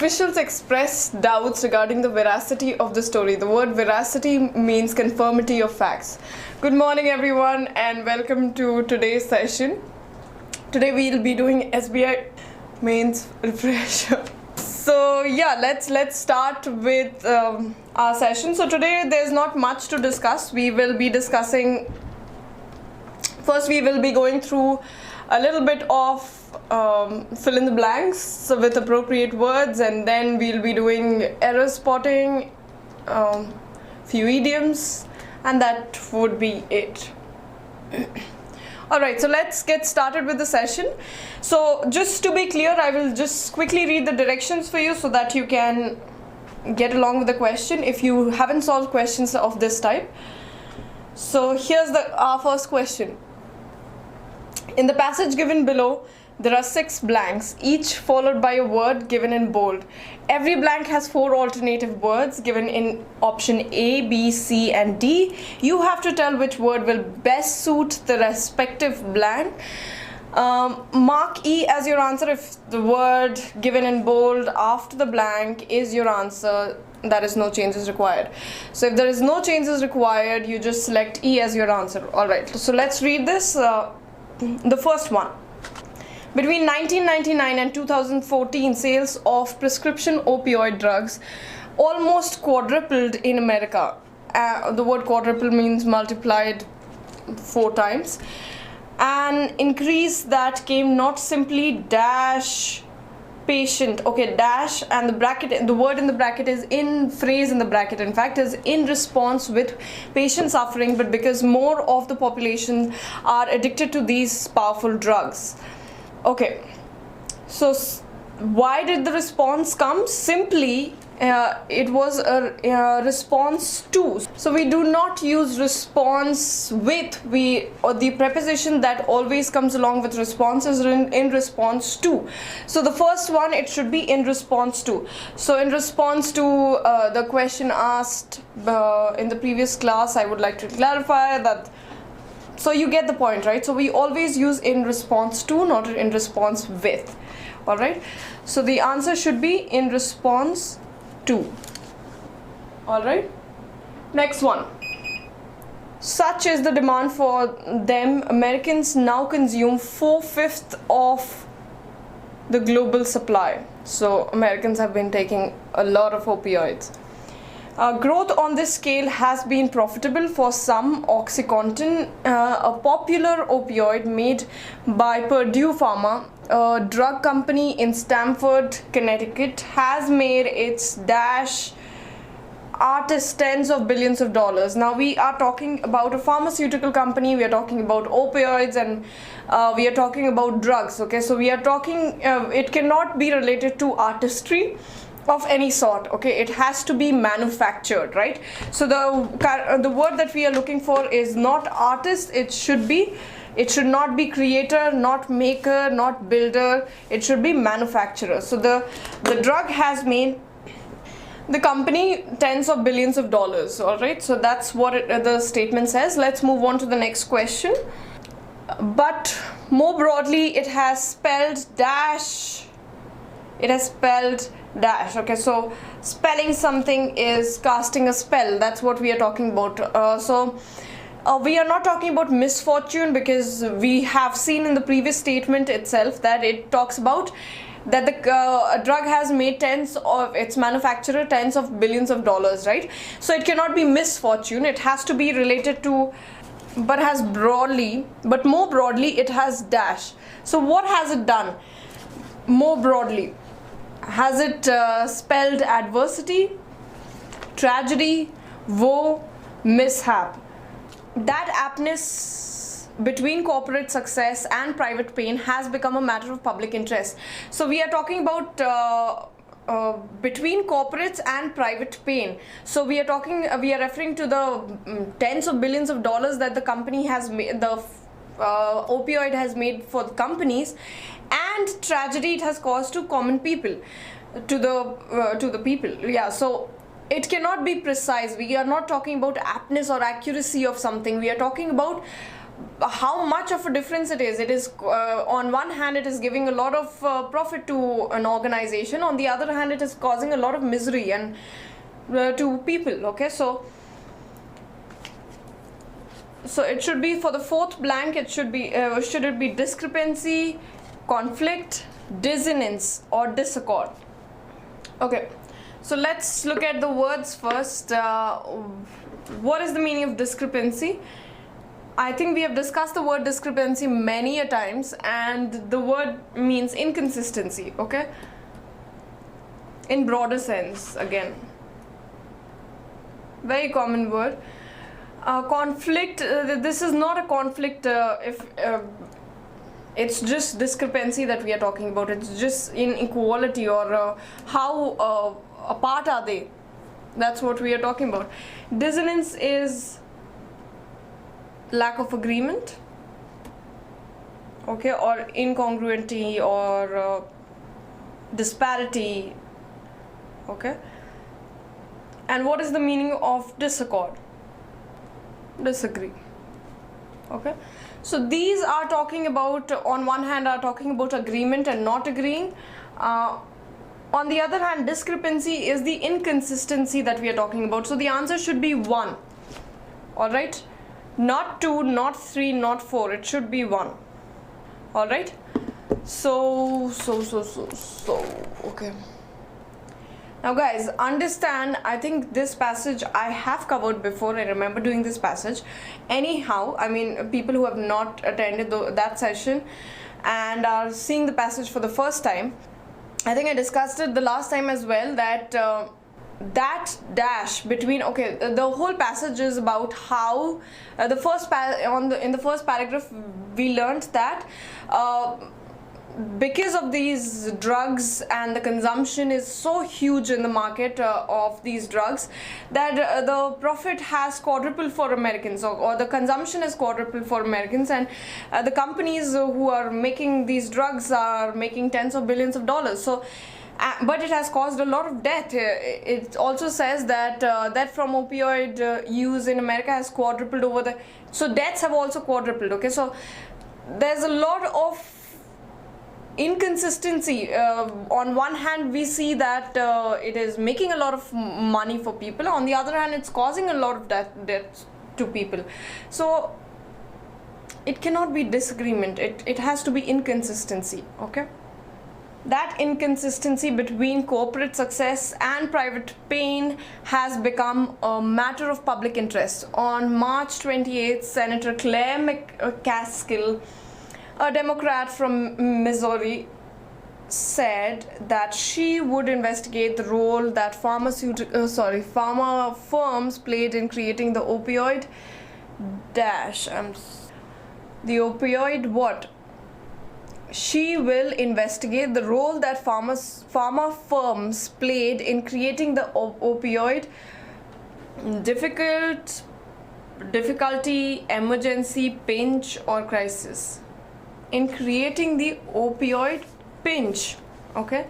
officials expressed doubts regarding the veracity of the story. The word veracity means conformity of facts. Good morning everyone and welcome to today's session. Today we'll be doing SBI mains refresher. So yeah, let's start with our session. So today there's not much to discuss. We will be discussing, first we will be going through a little bit of fill in the blanks with appropriate words, and then we'll be doing error spotting, few idioms, and that would be it. Alright, so let's get started with the session. So just to be clear, I will just quickly read the directions for you so that you can get along with the question if you haven't solved questions of this type. So here's our first question. In the passage given below, there are 6 blanks, each followed by a word given in bold. Every blank has 4 alternative words given in option A, B, C, and D. You have to tell which word will best suit the respective blank. Mark E as your answer if the word given in bold after the blank is your answer. That is, no changes required. So if there is no changes required, you just select E as your answer. Alright, so let's read this. The first one. Between 1999 and 2014, sales of prescription opioid drugs almost quadrupled in America. The word quadruple means multiplied 4 times. An increase that came not simply dash patient, okay, dash, and the bracket, the word in the bracket is in, phrase in the bracket in fact is in response with patient suffering, but because more of the population are addicted to these powerful drugs. Okay, so why did the response come? Simply it was a response to. So we do not use response with, or the preposition that always comes along with response is in response to. So the first one, it should be in response to. So in response to the question asked in the previous class, I would like to clarify that. So you get the point, right? So we always use in response to, not in response with. Alright, so the answer should be in response to. Alright, next one. Such is the demand for them, Americans now consume 4/5 of the global supply. So Americans have been taking a lot of opioids. Growth on this scale has been profitable for some. OxyContin, a popular opioid made by Purdue Pharma, a drug company in Stamford, Connecticut, has made its dash artist tens of billions of dollars. Now we are talking about a pharmaceutical company, we are talking about opioids, and we are talking about drugs. Okay, so we are talking, it cannot be related to artistry of any sort. Okay, it has to be manufactured, right? So the word that we are looking for is not artist. It should not be creator, not maker, not builder. It should be manufacturer. So the drug has made the company tens of billions of dollars. All right, so that's what the statement says. Let's move on to the next question. But more broadly, it has spelled dash. It has spelled dash. Okay, so spelling something is casting a spell. That's what we are talking about. We are not talking about misfortune, because we have seen in the previous statement itself that it talks about that the drug has made tens of its manufacturer tens of billions of dollars, right? So it cannot be misfortune. It has to be related to, but more broadly it has dash. So what has it done more broadly? Has it spelled adversity, tragedy, woe, mishap? That aptness between corporate success and private pain has become a matter of public interest. So we are talking about between corporates and private pain. So we are referring to the tens of billions of dollars that the company has made, the opioid has made for the companies, and tragedy it has caused to common people, to the people. Yeah, so it cannot be precise. We are not talking about aptness or accuracy of something. We are talking about how much of a difference it is. It is on one hand it is giving a lot of profit to an organization, on the other hand it is causing a lot of misery and to people. Okay, so it should be, for the fourth blank, it should be should it be discrepancy, conflict, dissonance or disaccord. Okay, so let's look at the words first. What is the meaning of discrepancy? I think we have discussed the word discrepancy many a times, and the word means inconsistency. Okay, in broader sense, again, very common word. Conflict, this is not a conflict if it's just discrepancy that we are talking about. It's just inequality, or how apart are they. That's what we are talking about. Dissonance is lack of agreement, okay, or incongruity, or disparity. Okay, and what is the meaning of disaccord? Disagree. Okay, so these are talking about, on one hand are talking about agreement and not agreeing. On the other hand, discrepancy is the inconsistency that we are talking about. So the answer should be 1. All right, not 2, not 3, not 4. It should be 1. All right, so okay. Now guys, understand, I think this passage I have covered before. I remember doing this passage. Anyhow, I mean, people who have not attended that session and are seeing the passage for the first time, I think I discussed it the last time as well, that that dash between, okay, the whole passage is about how in the first paragraph we learned that because of these drugs, and the consumption is so huge in the market of these drugs, that the profit has quadrupled for Americans, or the consumption is quadrupled for Americans, and the companies who are making these drugs are making tens of billions of dollars. So but it has caused a lot of death. It also says that that from opioid use in America has quadrupled over the, so deaths have also quadrupled. Okay, so there's a lot of inconsistency. On one hand we see that it is making a lot of money for people, on the other hand it's causing a lot of death to people. So it cannot be disagreement, it has to be inconsistency. Okay, that inconsistency between corporate success and private pain has become a matter of public interest. On March 28th, Senator Claire McCaskill, a Democrat from Missouri, said that she would investigate the role that pharma firms played in creating the opioid She will investigate the role that pharma firms played in creating the opioid difficulty, emergency, pinch or crisis. In creating the opioid pinch. Okay,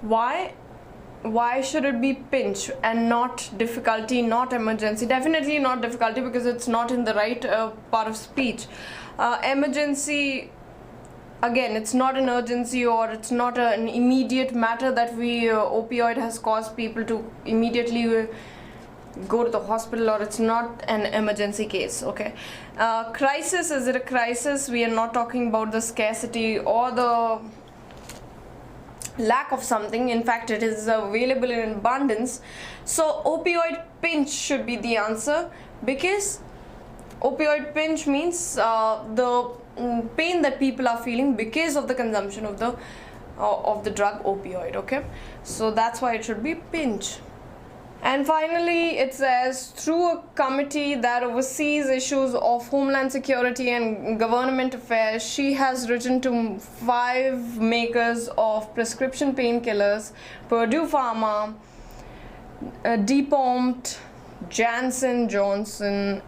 why should it be pinch and not difficulty, not emergency? Definitely not difficulty, because it's not in the right part of speech. Emergency, again, it's not an urgency, or it's not an immediate matter that opioid has caused people to immediately go to the hospital, or it's not an emergency case. Okay, crisis, is it a crisis? We are not talking about the scarcity or the lack of something. In fact, it is available in abundance. So opioid pinch should be the answer, because opioid pinch means the pain that people are feeling because of the consumption of the drug opioid. Okay, so that's why it should be pinch. And finally, it says, through a committee that oversees issues of homeland security and government affairs, she has written to 5 makers of prescription painkillers: Purdue Pharma, DuPont, Johnson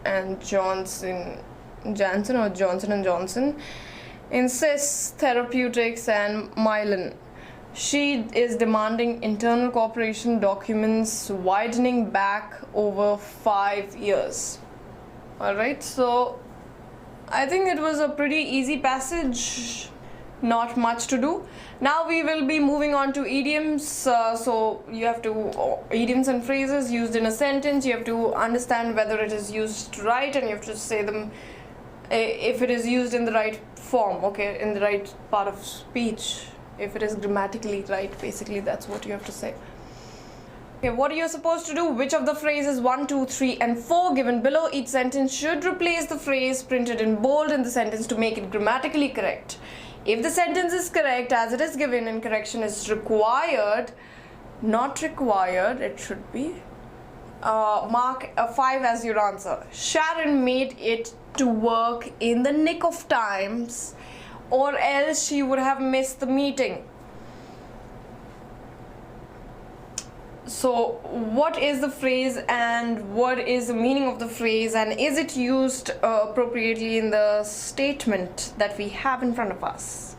and Johnson, Insys Therapeutics, and Mylan. She is demanding internal cooperation documents widening back over 5 years. Alright, so I think it was a pretty easy passage, not much to do. Now we will be moving on to idioms. So you have to, idioms and phrases used in a sentence, you have to understand whether it is used right, and you have to say them if it is used in the right form, okay, in the right part of speech, if it is grammatically right, basically that's what you have to say. Okay, what are you supposed to do? Which of the phrases 1, 2, 3 and 4 given below each sentence should replace the phrase printed in bold in the sentence to make it grammatically correct? If the sentence is correct as it is given and correction is required, not required, it should be, mark a 5 as your answer. Sharon made it to work in the nick of times, or else she would have missed the meeting. So what is the phrase and what is the meaning of the phrase, and is it used appropriately in the statement that we have in front of us?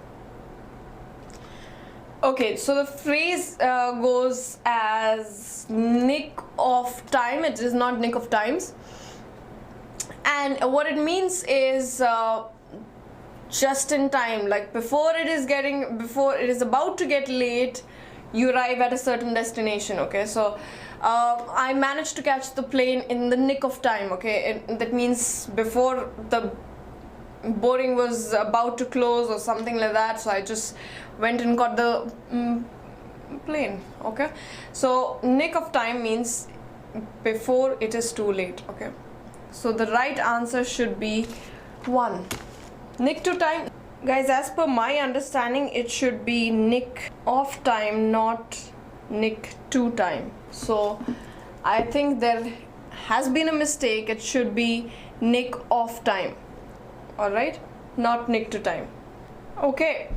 Okay, so the phrase goes as nick of time. It is not nick of times, and what it means is just in time, like before it is about to get late, you arrive at a certain destination. Okay, so I managed to catch the plane in the nick of time. Okay, that means before the boarding was about to close or something like that, so I just went and got the plane. Okay, so nick of time means before it is too late. Okay, so the right answer should be 1. Nick to time, guys, as per my understanding, it should be nick of time, not nick to time. So I think there has been a mistake. It should be nick of time. Alright, not nick to time. Okay,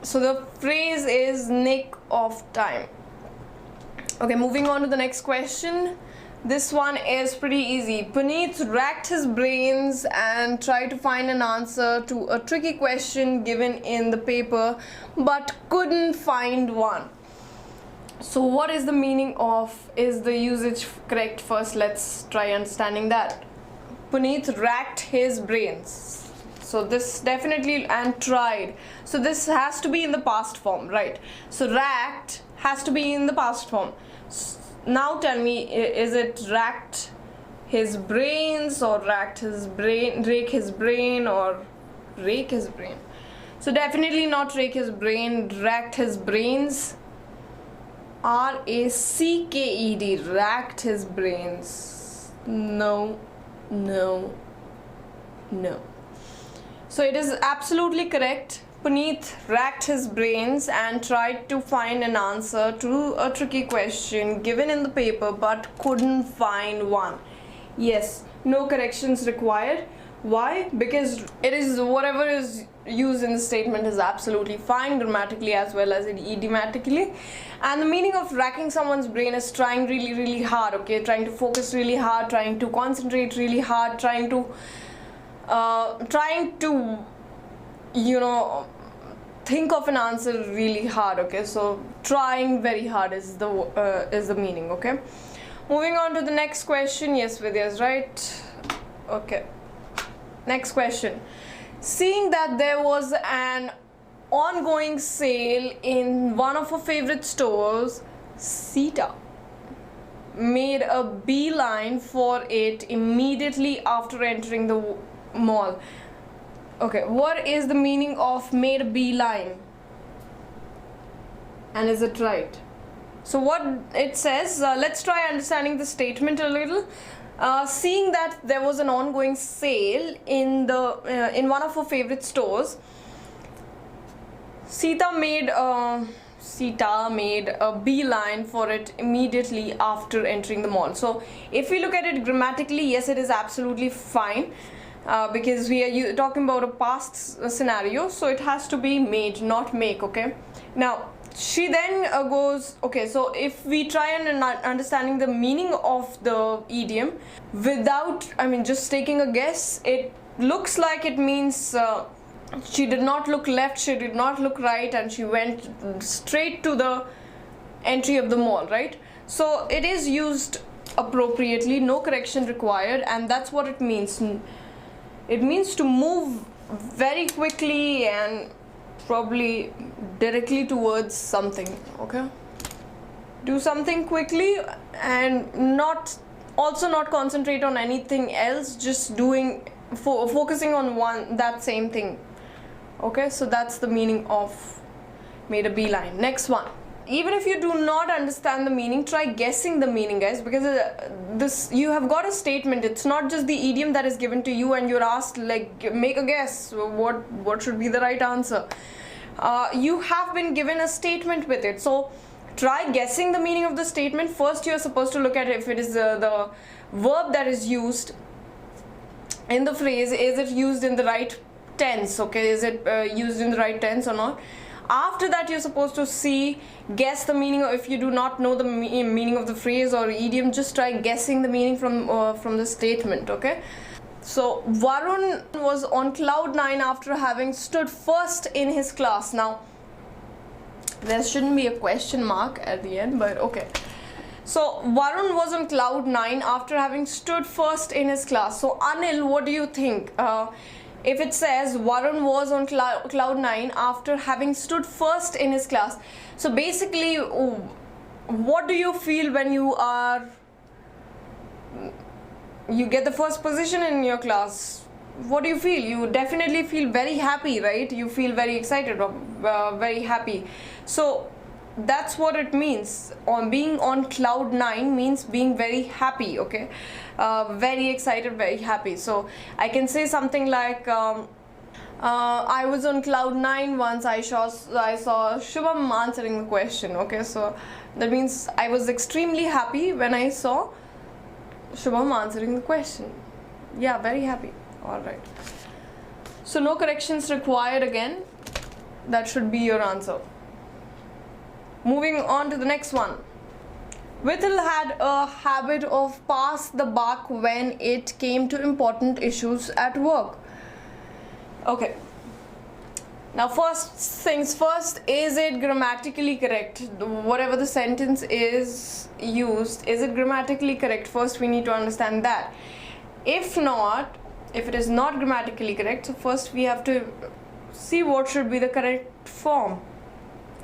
so the phrase is nick of time. Okay, moving on to the next question. This one is pretty easy. Puneet racked his brains and tried to find an answer to a tricky question given in the paper but couldn't find one. So what is the meaning of, is the usage correct? First let's try understanding that. Puneet racked his brains. So this definitely, and tried. So this has to be in the past form, right? So racked has to be in the past form. Now tell me, is it racked his brains or racked his brain, rake his brain, or rake his brain? So definitely not rake his brain, racked his brains. R-A-C-K-E-D, racked his brains. No, no, no. So it is absolutely correct. Puneet racked his brains and tried to find an answer to a tricky question given in the paper but couldn't find one. Yes, no corrections required. Why? Because it is, whatever is used in the statement is absolutely fine grammatically as well as idiomatically. And the meaning of racking someone's brain is trying really, really hard. Okay, trying to focus really hard, trying to concentrate really hard, trying to you know, think of an answer really hard. Okay, so trying very hard is the meaning. Okay, moving on to the next question. Yes, Vidya is right. Okay, next question. Seeing that there was an ongoing sale in one of her favorite stores, Sita made a beeline for it immediately after entering the mall. Okay, what is the meaning of made a beeline? And is it right? So what it says, let's try understanding the statement a little. Seeing that there was an ongoing sale in one of her favorite stores, Sita made a beeline for it immediately after entering the mall. So if we look at it grammatically, yes, it is absolutely fine. Because we are talking about a past scenario, so it has to be made, not make. Okay, now she then goes, okay, so if we try and understanding the meaning of the idiom without, I mean, just taking a guess, it looks like it means she did not look left, she did not look right, and she went straight to the entry of the mall, right? So it is used appropriately, no correction required, and that's what it means. It means to move very quickly and probably directly towards something, okay? Do something quickly and not concentrate on anything else, just focusing on that same thing. Okay, so that's the meaning of made a beeline. Next one. Even if you do not understand the meaning, try guessing the meaning, guys, because you have got a statement. It's not just the idiom that is given to you and you're asked, like, make a guess, what should be the right answer. You have been given a statement with it, so try guessing the meaning of the statement. First, you're supposed to look at if it is the verb that is used in the phrase. Is it used in the right tense? Okay, is it used in the right tense or not? After that, you're supposed to guess the meaning. If you do not know the meaning of the phrase or idiom, just try guessing the meaning from the statement. Okay, so Varun was on cloud 9 after having stood first in his class. Now there shouldn't be a question mark at the end, but okay. So Varun was on cloud 9 after having stood first in his class. So Anil, what do you think? If it says Varun was on cloud 9 after having stood first in his class, so basically, what do you feel when you get the first position in your class? What do you feel? You definitely feel very happy, right? You feel very excited or very happy. So that's what it means. Being on cloud 9 means being very happy, okay? Very excited, very happy. So I can say something like, I was on cloud 9 once. I saw Shubham answering the question, okay? So that means I was extremely happy when I saw Shubham answering the question. Yeah, very happy. All right. So no corrections required again. That should be your answer. Moving on to the next one. Vithal had a habit of pass the buck when it came to important issues at work. Okay. Now, first things first, is it grammatically correct? Whatever the sentence is used, is it grammatically correct? First, we need to understand that. If it is not grammatically correct, so first we have to see what should be the correct form.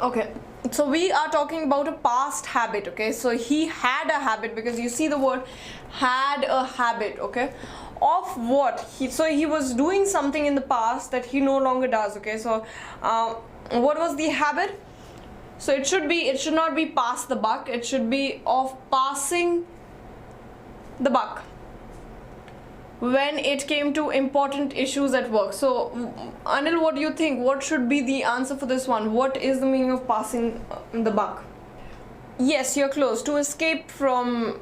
Okay. So we are talking about a past habit, okay? So he had a habit, because you see the word had a habit, okay? Of what? So he was doing something in the past that he no longer does, okay? So what was the habit? So it should not be pass the buck, it should be of passing the buck when it came to important issues at work. So Anil, what do you think? What should be the answer for this one? What is the meaning of passing the buck? Yes, you're close. To escape from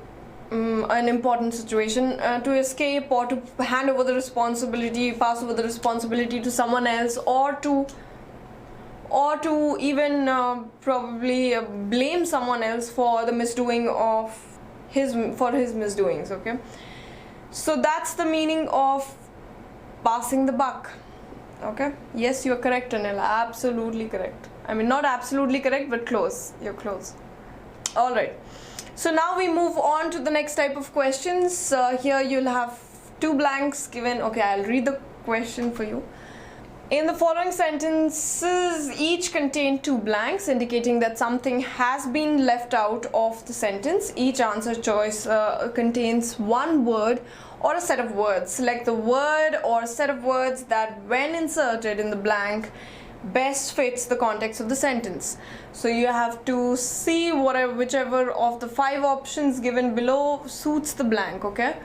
an important situation, to escape or to hand over the responsibility, pass over the responsibility to someone else, or to even probably blame someone else for the misdoing of his misdoings, okay? So that's the meaning of passing the buck. Okay, yes, you're correct, Anil. Absolutely correct. I mean, not absolutely correct, but close. You're close. All right. So now we move on to the next type of questions. Here you'll have 2 blanks given. Okay, I'll read the question for you. In the following sentences, each contain 2 blanks, indicating that something has been left out of the sentence. Each answer choice contains 1 word or a set of words. Select the word or set of words that, when inserted in the blank, best fits the context of the sentence. So you have to see whichever of the 5 options given below suits the blank, okay?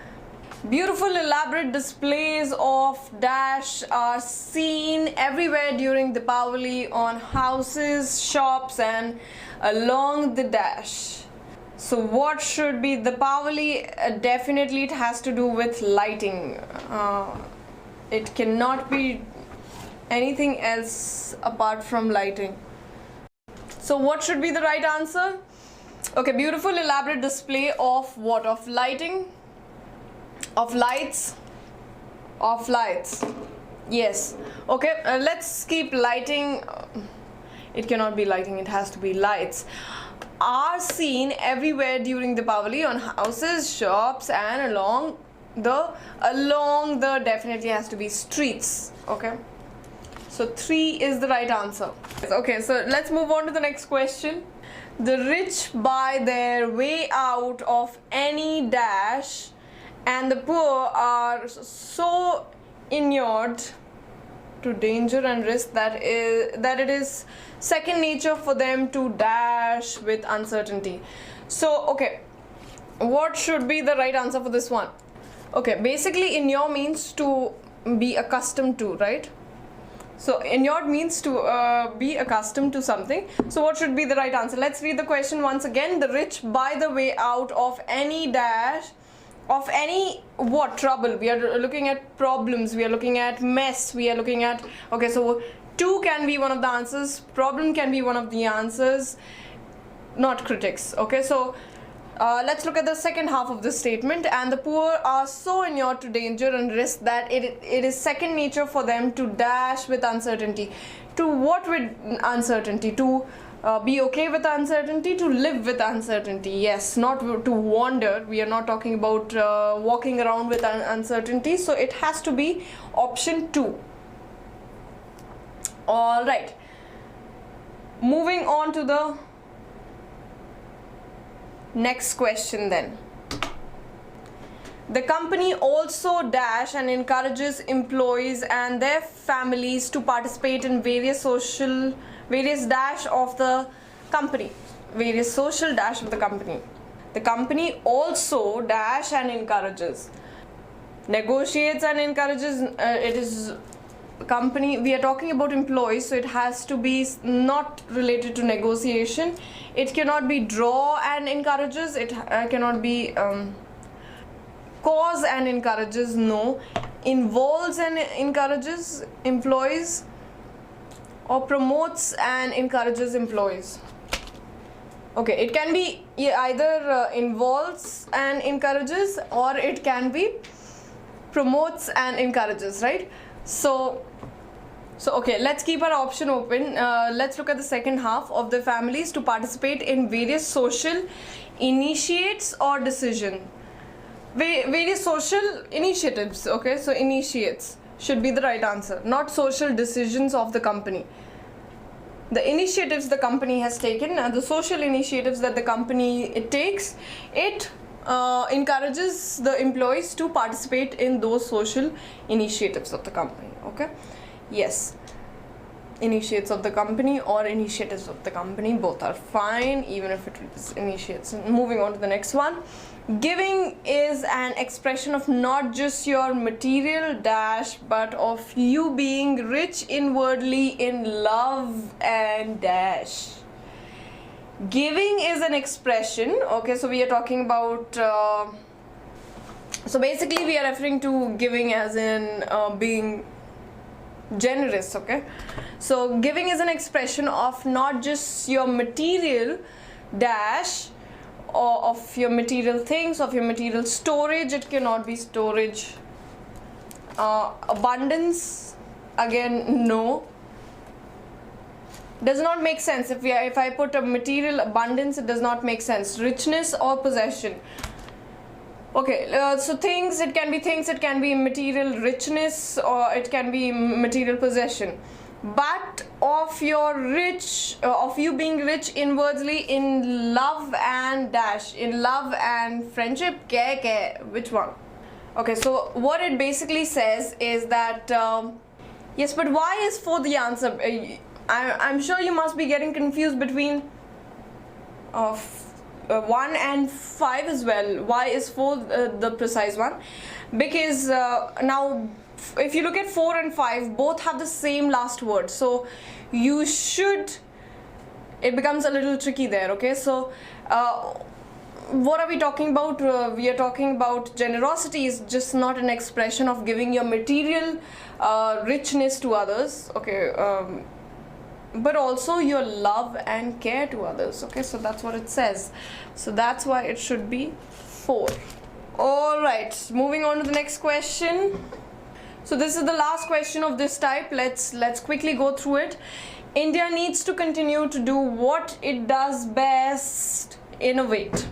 Beautiful elaborate displays of dash are seen everywhere during Deepavali on houses, shops and along the dash. So what should be Deepavali? Definitely it has to do with lighting. It cannot be anything else apart from lighting. So what should be the right answer? Okay, beautiful elaborate display of what? Of lighting? Of lights? Of lights. Yes. Okay, let's keep lighting. It cannot be lighting, it has to be lights. Are seen everywhere during Deepavali on houses, shops and along along the definitely has to be streets. Okay, so 3 is the right answer. Okay, so let's move on to the next question. The rich buy their way out of any dash, and the poor are so inured to danger and risk that it is second nature for them to dash with uncertainty. So okay, what should be the right answer for this one? Okay, basically inure means to be accustomed to, right? So inured means to be accustomed to something. So what should be the right answer? Let's read the question once again. The rich buy the way out of any dash, of any what? Trouble. We are looking at problems, we are looking at mess, we are looking at, okay, so 2 can be one of the answers, problem can be one of the answers, not critics. Okay, so let's look at the second half of this statement. And the poor are so inured to danger and risk that it is second nature for them to dash with uncertainty. To what with uncertainty? To be okay with uncertainty, to live with uncertainty. Yes, not to wander. We are not talking about walking around with uncertainty. So it has to be option 2. All right, moving on to the next question then. The company also dash and encourages employees and their families to participate in various dash of the company. Various social dash of the company. The company also dash and encourages. Negotiates and encourages. It is company, we are talking about employees, so it has to be not related to negotiation. It cannot be draw and encourages. It cannot be cause and encourages. No. Involves and encourages employees, or promotes and encourages employees. Okay, it can be either involves and encourages, or it can be promotes and encourages, right? So okay, let's keep our option open. Let's look at the second half. Of the families to participate in various social initiates or decision. Various social initiatives. Okay, so initiates should be the right answer, not social decisions of the company. The initiatives the company has taken, the social initiatives that the company takes, it encourages the employees to participate in those social initiatives of the company. Okay, yes, initiates of the company or initiatives of the company, both are fine, even if it is initiates. Moving on to the next one. Giving is an expression of not just your material dash, but of you being rich inwardly in love and dash. Giving is an expression. Okay, so we are talking about so basically we are referring to giving as in being generous. Okay, so giving is an expression of not just your material dash, or of your material things, of your material storage. It cannot be storage. Abundance, again, no. Does not make sense. If I put a material abundance, it does not make sense. Richness or possession. Okay, so things, it can be things, it can be material richness, or it can be material possession. But of your rich, of you being rich inwardly in love and dash, in love and friendship, which one? Okay, so what it basically says is that yes, but why is 4 the answer? I'm sure you must be getting confused between 1 and 5 as well. Why is 4 the precise one? Because now if you look at 4 and 5, both have the same last word, so you should, it becomes a little tricky there. Okay, so what are we talking about? We are talking about generosity is just not an expression of giving your material richness to others. Okay, but also your love and care to others. Okay, so that's what it says, so that's why it should be 4. All right, moving on to the next question. So this is the last question of this type. Let's quickly go through it. India needs to continue to do what it does best: innovate.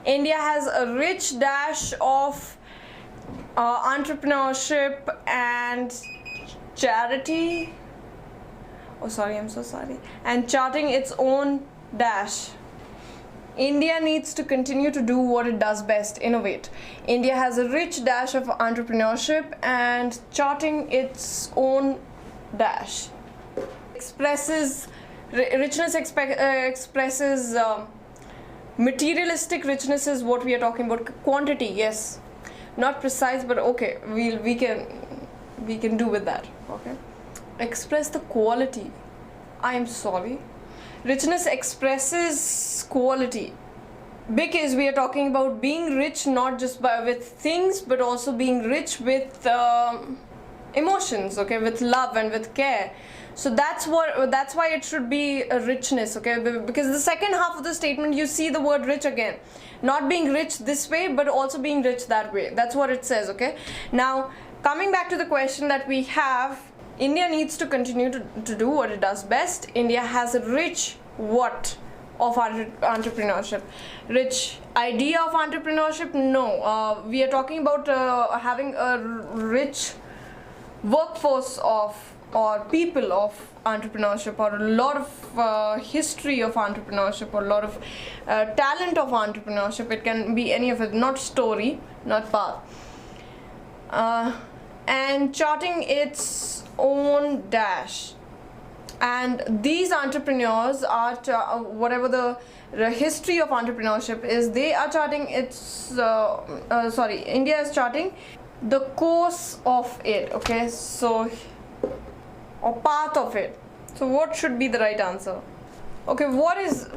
India has a rich dash of entrepreneurship and charity. Oh, sorry, I'm so sorry. And charting its own dash. India needs to continue to do what it does best, innovate. India has a rich dash of entrepreneurship and charting its own dash. Expresses richness, expresses materialistic richness is what we are talking about. Quantity, yes, not precise, but okay, we can do with that. Okay, express the quality. I am sorry. Richness expresses quality because we are talking about being rich not just with things, but also being rich with emotions, okay, with love and with care. So that's why it should be a richness, okay, because the second half of the statement you see the word rich again, not being rich this way but also being rich that way. That's what it says. Okay, now coming back to the question that we have, India needs to continue to do what it does best. India has a rich what of entrepreneurship? Rich idea of entrepreneurship? No, we are talking about having a rich workforce of or people of entrepreneurship, or a lot of history of entrepreneurship, or a lot of talent of entrepreneurship. It can be any of it, not story, not path. And charting its own dash. And these entrepreneurs are whatever the history of entrepreneurship is, they are charting its India is charting the course of it, okay, so, or path of it. So what should be the right answer? Okay, what is,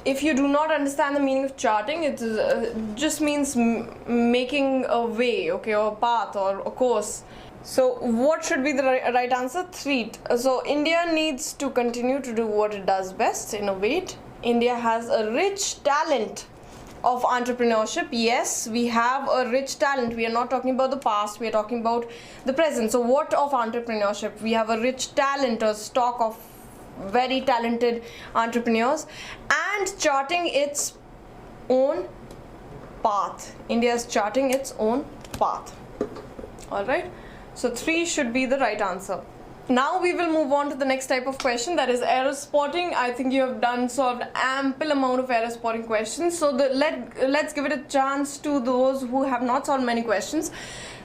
if you do not understand the meaning of charting, it just means making a way, okay, or a path or a course. So what should be the right answer? 3. So India needs to continue to do what it does best, innovate. India has a rich talent of entrepreneurship. Yes, we have a rich talent. We are not talking about the past, we are talking about the present. So what of entrepreneurship? We have a rich talent, or stock of very talented entrepreneurs, and charting its own path. India is charting its own path. All right, so 3 should be the right answer. Now we will move on to the next type of question, that is error spotting. I think you have solved ample amount of error spotting questions. So let's give it a chance to those who have not solved many questions.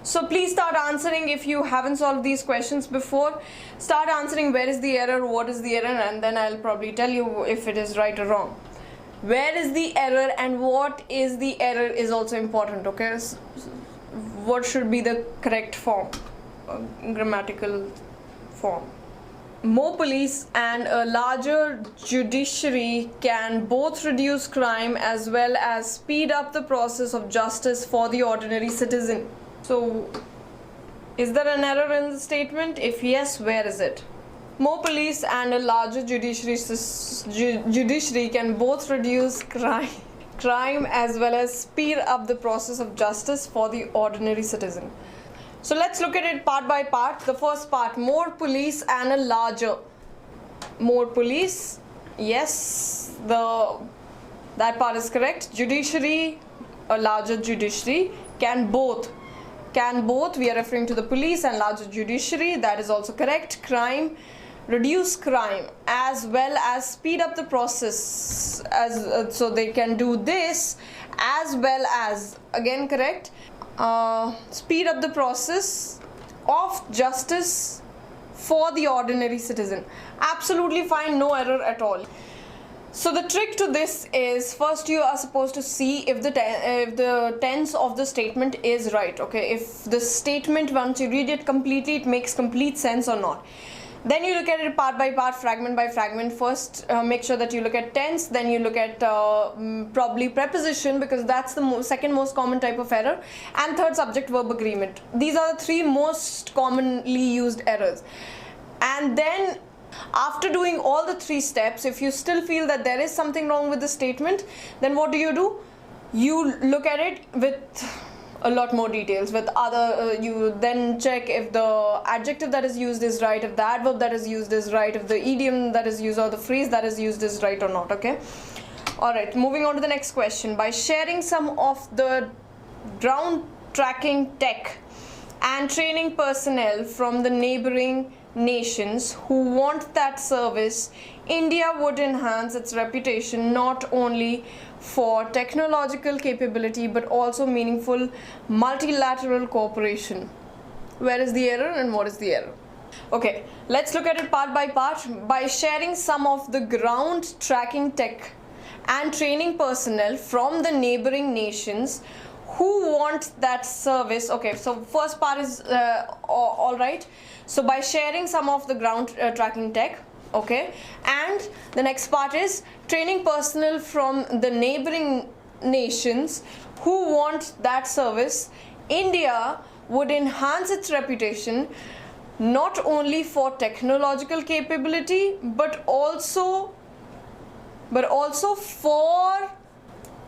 So please start answering. If you haven't solved these questions before, start answering where is the error, what is the error, and then I'll probably tell you if it is right or wrong. Where is the error and what is the error is also important, okay? So what should be the correct form, grammatical form. More police and a larger judiciary can both reduce crime as well as speed up the process of justice for the ordinary citizen. So, is there an error in the statement? If yes, where is it? More police and a larger judiciary can both reduce crime as well as speed up the process of justice for the ordinary citizen. So let's look at it part by part. The first part, more police and a larger. More police, yes, that part is correct. Judiciary, a larger judiciary, can both, we are referring to the police and larger judiciary, that is also correct. Crime, reduce crime as well as speed up the process, as so they can do this as well as, again correct, speed up the process of justice for the ordinary citizen. Absolutely fine, no error at all. So the trick to this is, first you are supposed to see if the tense of the statement is right, okay? If the statement, once you read it completely, it makes complete sense or not. Then you look at it part by part, fragment by fragment. First, make sure that you look at tense, then you look at probably preposition, because that's the second most common type of error, and third, subject-verb agreement. These are the 3 most commonly used errors. And then, after doing all the 3 steps, if you still feel that there is something wrong with the statement, then what do? You look at it with a lot more details, with other, you then check if the adjective that is used is right, if the adverb that is used is right, if the idiom that is used or the phrase that is used is right or not, okay? Alright, moving on to the next question. By sharing some of the ground tracking tech and training personnel from the neighboring nations who want that service, India would enhance its reputation not only for technological capability but also meaningful multilateral cooperation. Where is the error and what is the error? Okay, let's look at it part by part. By sharing some of the ground tracking tech and training personnel from the neighboring nations who want that service. Okay, so first part is all right. So by sharing some of the ground tracking tech, okay, and the next part is training personnel from the neighboring nations who want that service, India would enhance its reputation not only for technological capability but also for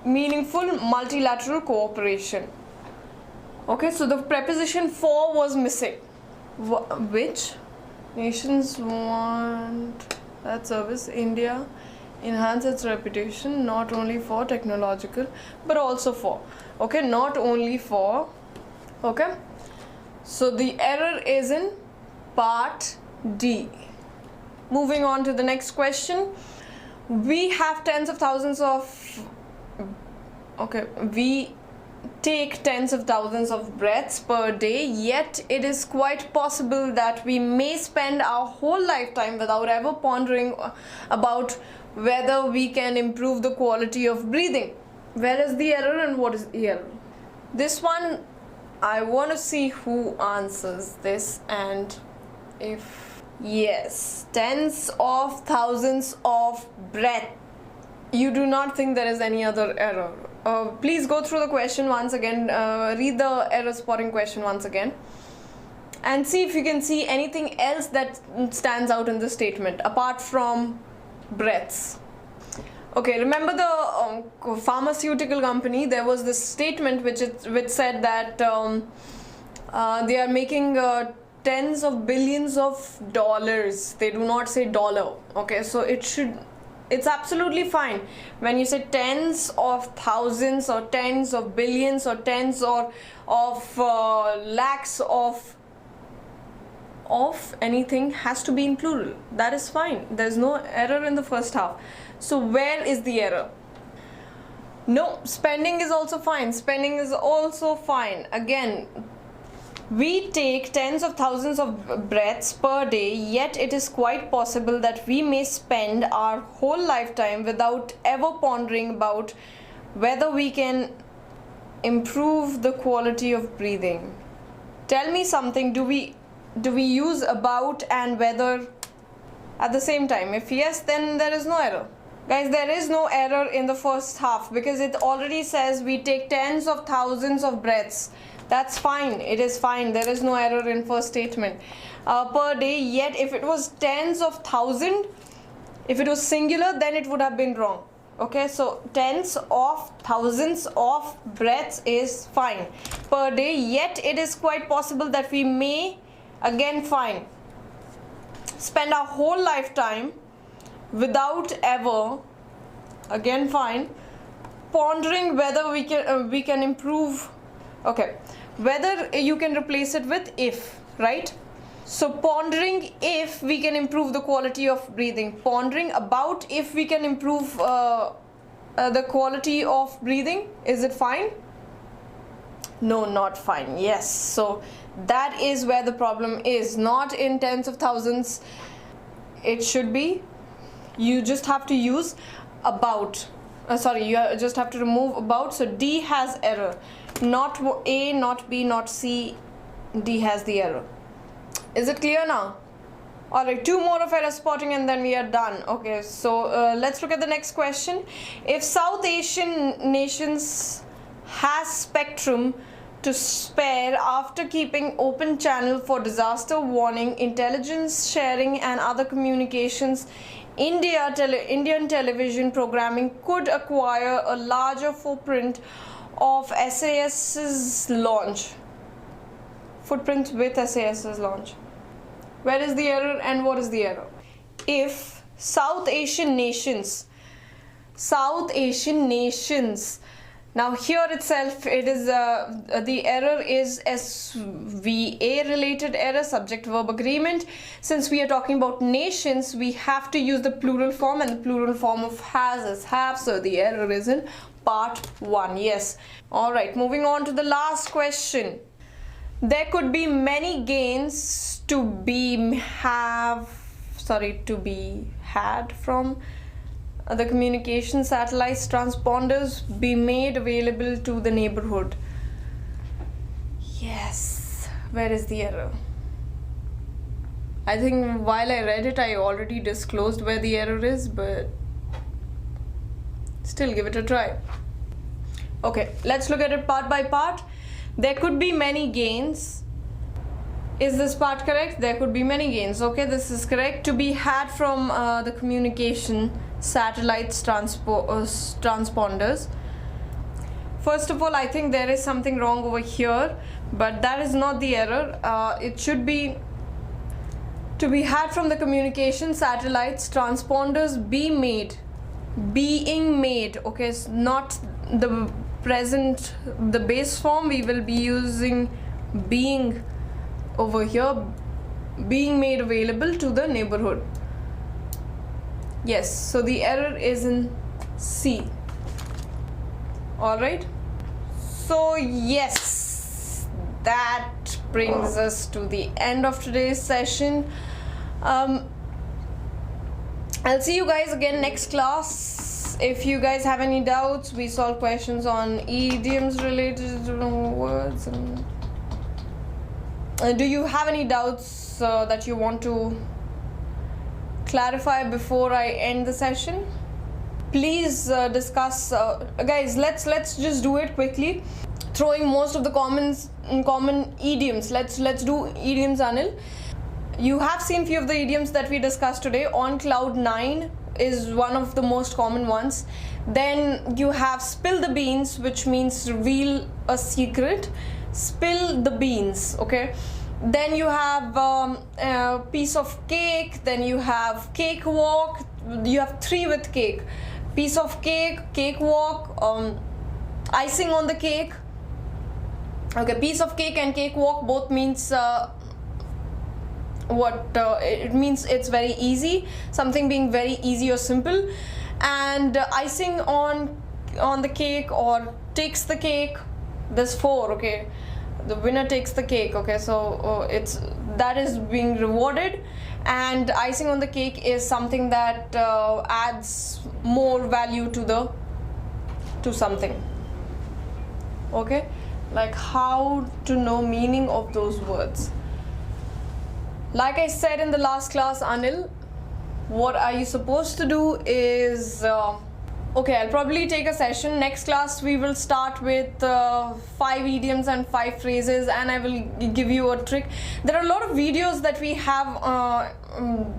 meaningful multilateral cooperation. Okay, so the preposition for was missing. Which nations want that service, India enhance its reputation not only for technological but also for. Okay, not only for. Okay, so the error is in part D. Moving on to the next question. We have tens of thousands of, okay, we take tens of thousands of breaths per day, yet it is quite possible that we may spend our whole lifetime without ever pondering about whether we can improve the quality of breathing. Where is the error and what is the error? This one, I want to see who answers this, and if yes, tens of thousands of breath. You do not think there is any other error. Please go through the question once again, read the error spotting question once again, and see if you can see anything else that stands out in the statement apart from breaths. Okay, remember the pharmaceutical company, there was this statement which said that they are making tens of billions of dollars. They do not say dollar. Okay, so it's absolutely fine when you say tens of thousands or tens of billions or tens or of lakhs of anything has to be in plural. That is fine. There's no error in the first half. So where is the error? No, spending is also fine. Spending is also fine. Again, we take tens of thousands of breaths per day, yet it is quite possible that we may spend our whole lifetime without ever pondering about whether we can improve the quality of breathing. Tell me something, do we use about and whether at the same time? If yes, then there is no error. Guys, there is no error in the first half because it already says we take tens of thousands of breaths. That's fine. It is fine. There is no error in first statement. Per day, yet if it was tens of thousand, if it was singular, then it would have been wrong. Okay, so tens of thousands of breaths is fine. Per day, yet it is quite possible that we may, again fine, spend our whole lifetime without ever, again fine, pondering whether we can improve. Okay, whether you can replace it with if, right? So pondering if we can improve the quality of breathing, pondering about if we can improve the quality of breathing. Is it fine? No, not fine. Yes, so that is where the problem is, not in tens of thousands. It should be, you just have to use about, you just have to remove about. So D has error, not A, not B, not C. D has the error. Is it clear now? Alright, two more of error spotting and then we are done. Okay, so let's look at the next question. If South Asian nations has spectrum to spare after keeping open channel for disaster warning, intelligence sharing and other communications, Indian television programming could acquire a larger footprint of SAS's launch. Footprint with SAS's launch. Where is the error and what is the error? If South Asian nations Now here itself, it is the error is SVA related error, subject verb agreement. Since we are talking about nations, we have to use the plural form, and the plural form of has is have, so the error is in part 1. Yes. All right, moving on to the last question. There could be many gains to be had from the communication satellites transponders be made available to the neighborhood. Yes. Where is the error? I think while I read it, I already disclosed where the error is, but still give it a try. Okay, let's look at it part by part. There could be many gains. Is this part correct? There could be many gains. Okay, this is correct. To be had from the communication satellites transponders. First of all, I think there is something wrong over here, but that is not the error. It should be to be had from the communication satellites transponders being made. Okay, it's not the present, the base form. We will be using being over here, being made available to the neighborhood. Yes, so the error is in C. All right, so yes, that brings us to the end of today's session. I'll see you guys again next class. If you guys have any doubts, we solve questions on idioms related to words. Do you have any doubts that you want to clarify before I end the session? Please discuss. Guys, let's just do it quickly, throwing most of the common idioms. Let's do idioms, Anil. You have seen few of the idioms that we discussed today. On cloud 9 is one of the most common ones. Then you have spill the beans, which means reveal a secret. Spill the beans. Okay, then you have a piece of cake. Then you have cake walk. You have 3 with cake: piece of cake, cake walk, icing on the cake. Okay, piece of cake and cake walk both means it means it's very easy, something being very easy or simple. And icing on the cake or takes the cake, there's 4. Okay, the winner takes the cake. Okay, so that is being rewarded, and icing on the cake is something that adds more value to something. Okay, like how to know meaning of those words. Like I said in the last class, Anil, what are you supposed to do is okay, I'll probably take a session. Next class we will start with 5 idioms and 5 phrases, and I will give you a trick. There are a lot of videos that we have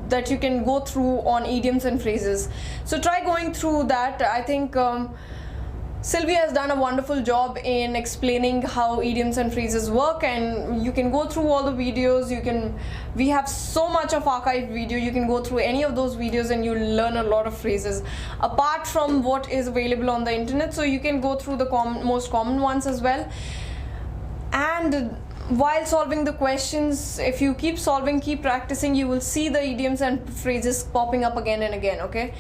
that you can go through on idioms and phrases, so try going through that. I think Sylvia has done a wonderful job in explaining how idioms and phrases work, and you can go through all the videos. We have so much of archived video. You can go through any of those videos and you'll learn a lot of phrases apart from what is available on the internet. So you can go through the most common ones as well. And while solving the questions, if you keep solving, keep practicing, you will see the idioms and phrases popping up again and again. Okay,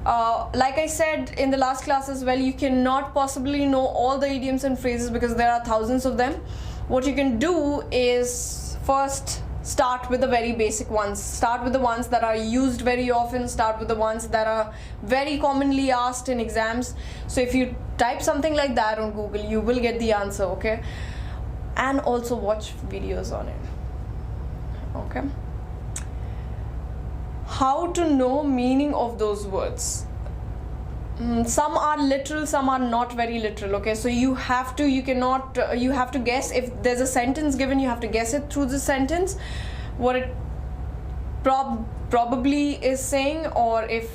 like I said in the last class as well, you cannot possibly know all the idioms and phrases because there are thousands of them. What you can do is first start with the very basic ones. Start with the ones that are used very often. Start with the ones that are very commonly asked in exams. So if you type something like that on Google, you will get the answer. Okay, and also watch videos on it. Okay, how to know meaning of those words. Some are literal, some are not very literal. Okay, so you have to guess. If there's a sentence given, you have to guess it through the sentence what it probably is saying, or if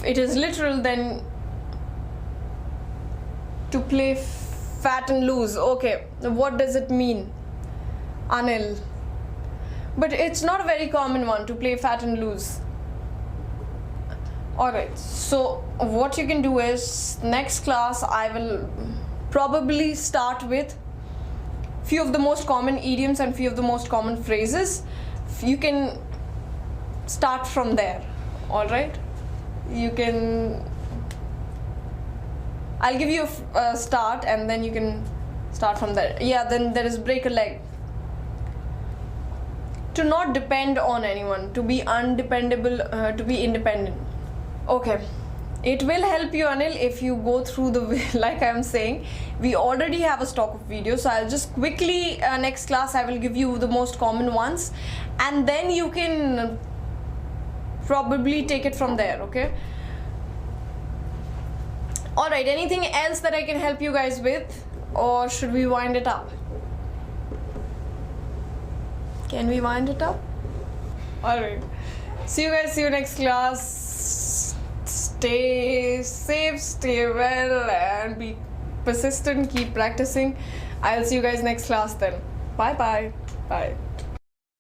it is literal, then to play fat and lose. Okay, what does it mean, Anil? But it's not a very common one, to play fat and lose. Alright, so what you can do is, next class I will probably start with few of the most common idioms and few of the most common phrases. You can start from there. Alright, I'll give you a start and then you can start from there. Yeah, then there is break a leg. To not depend on anyone, to be undependable, to be independent. Okay, it will help you, Anil, if you go through the like I'm saying, we already have a stock of videos, so I'll just quickly next class I will give you the most common ones and then you can probably take it from there. Okay, alright, anything else that I can help you guys with, or should we wind it up? Can we wind it up? Alright, see you guys, see you next class. Stay safe, stay well, and be persistent, keep practicing. I'll see you guys next class then. Bye bye. Bye.